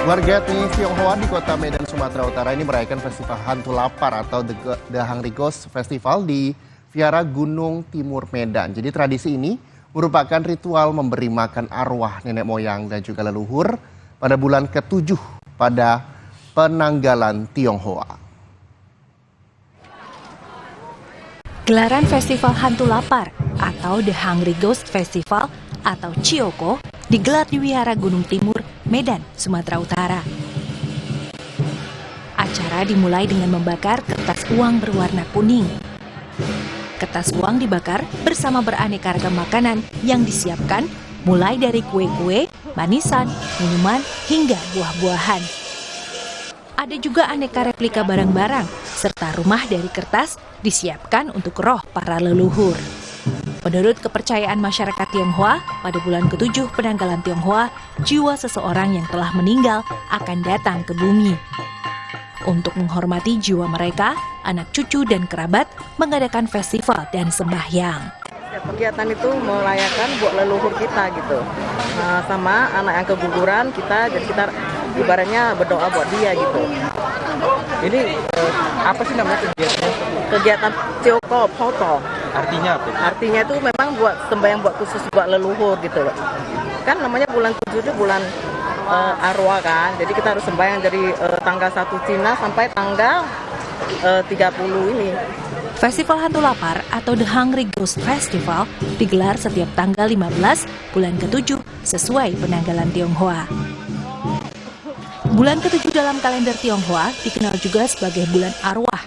Warga etnis Tionghoa di kota Medan, Sumatera Utara ini merayakan Festival Hantu Lapar atau The Hungry Ghost Festival di Vihara Gunung Timur Medan. Jadi tradisi ini merupakan ritual memberi makan arwah nenek moyang dan juga leluhur pada bulan ke-7 pada penanggalan Tionghoa. Gelaran Festival Hantu Lapar atau The Hungry Ghost Festival atau Cioko digelar di Vihara Gunung Timur, Medan, Sumatera Utara. Acara dimulai dengan membakar kertas uang berwarna kuning. Kertas uang dibakar bersama beraneka ragam makanan yang disiapkan mulai dari kue-kue, manisan, minuman, hingga buah-buahan. Ada juga aneka replika barang-barang, serta rumah dari kertas disiapkan untuk roh para leluhur. Menurut kepercayaan masyarakat Tionghoa, pada bulan ke-7 penanggalan Tionghoa, jiwa seseorang yang telah meninggal akan datang ke bumi. Untuk menghormati jiwa mereka, anak cucu dan kerabat mengadakan festival dan sembahyang. Kegiatan itu merayakan buat leluhur kita gitu, sama anak yang keguguran kita, jadi kita ibaratnya berdoa buat dia gitu. Ini apa sih namanya kegiatannya? Kegiatan Cioko Poto. Artinya apa? Artinya itu memang buat sembahyang buat khusus buat leluhur gitu loh. Kan namanya bulan 7 itu bulan arwah kan, jadi kita harus sembahyang dari tanggal 1 Cina sampai tanggal 30 ini. Festival Hantu Lapar atau The Hungry Ghost Festival digelar setiap tanggal 15 bulan ke-7 sesuai penanggalan Tionghoa. Bulan ke-7 dalam kalender Tionghoa dikenal juga sebagai bulan arwah.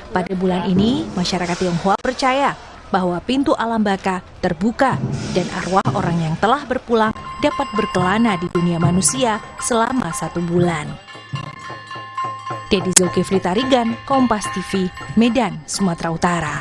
Pada bulan ini, masyarakat Tionghoa percaya bahwa pintu alam baka terbuka dan arwah orang yang telah berpulang dapat berkelana di dunia manusia selama 1 bulan. Dedi Zulkifli Tarigan, Kompas TV, Medan, Sumatera Utara.